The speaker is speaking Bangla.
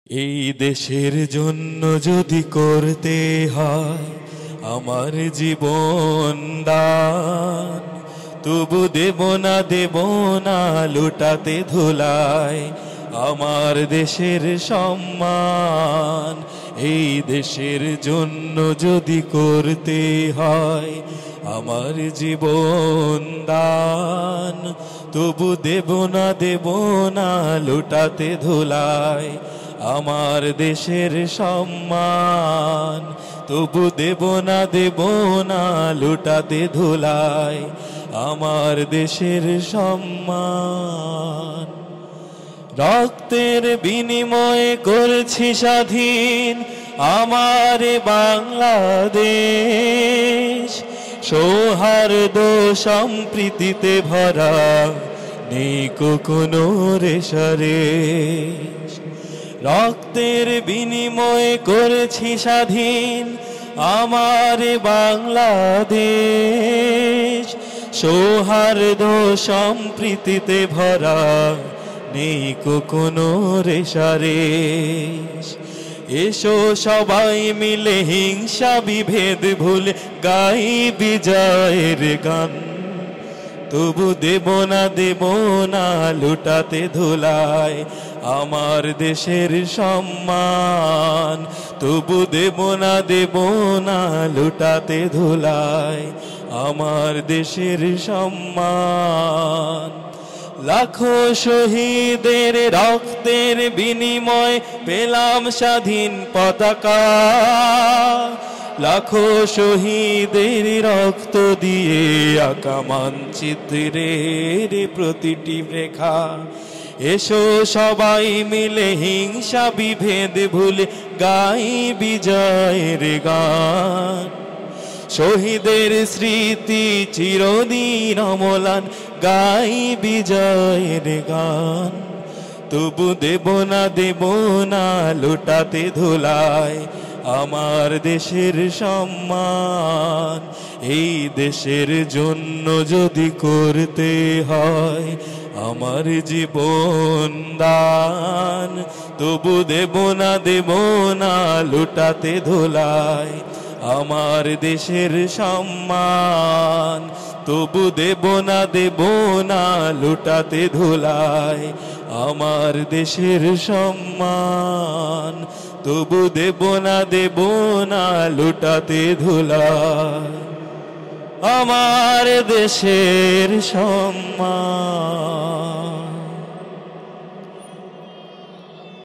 এই দেশের জন্য যদি করতে হয় আমার জীবন দান, তবু দেব না লুটাতে ধুলায় আমার দেশের সম্মান। এই দেশের জন্য যদি করতে হয় আমার জীবন দান, তবু দেব না লুটাতে ধুলায় আমার দেশের সম্মান। তবু দেব না লুটাতে ধুলায় আমার দেশের সম্মান। রক্তের বিনিময়ে করছি স্বাধীন আমার বাংলাদেশ, সৌহার্দ্য সম্প্রীতিতে ভরা নেই কোনো রেশারেশ। রক্তের বিনিময়ে করেছি স্বাধীন আমার বাংলাদেশ, সৌহার্দ্য সম্প্রীতিতে ভরা নেই কোনো রেশারেশ। এসো সবাই মিলে হিংসা বিভেদ ভুলে গাই বিজয়ের গান, তবু দেব না লুটাতে ধুলায় আমার দেশের সম্মান। তবু দেব না লুটাতে ধুলায় আমার দেশের সম্মান। লাখো শহীদের রক্তের বিনিময় পেলাম স্বাধীন পতাকা, লাখো শহীদের রক্ত দিয়ে আঁকা মানচিত্রের প্রতিটি রেখা। এসো সবাই মিলে হিংসা বিভেদ ভুলে গাই বিজয়ের গান, শহীদের স্মৃতি চিরদিন অমলান গাই বিজয়ের গান। তবু দেব না লুটাতে ধুলায় আমার দেশের সম্মান। এই দেশের জন্য যদি করতে হয় আমার জীবন দান, তবু দেব না লুটাতে ধুলায় আমার দেশের সম্মান। তবু দেব না লুটাতে ধুলায় আমার দেশের সম্মান। তবু দেব না লুটাতে ধুলায় আমার দেশের সম্মান।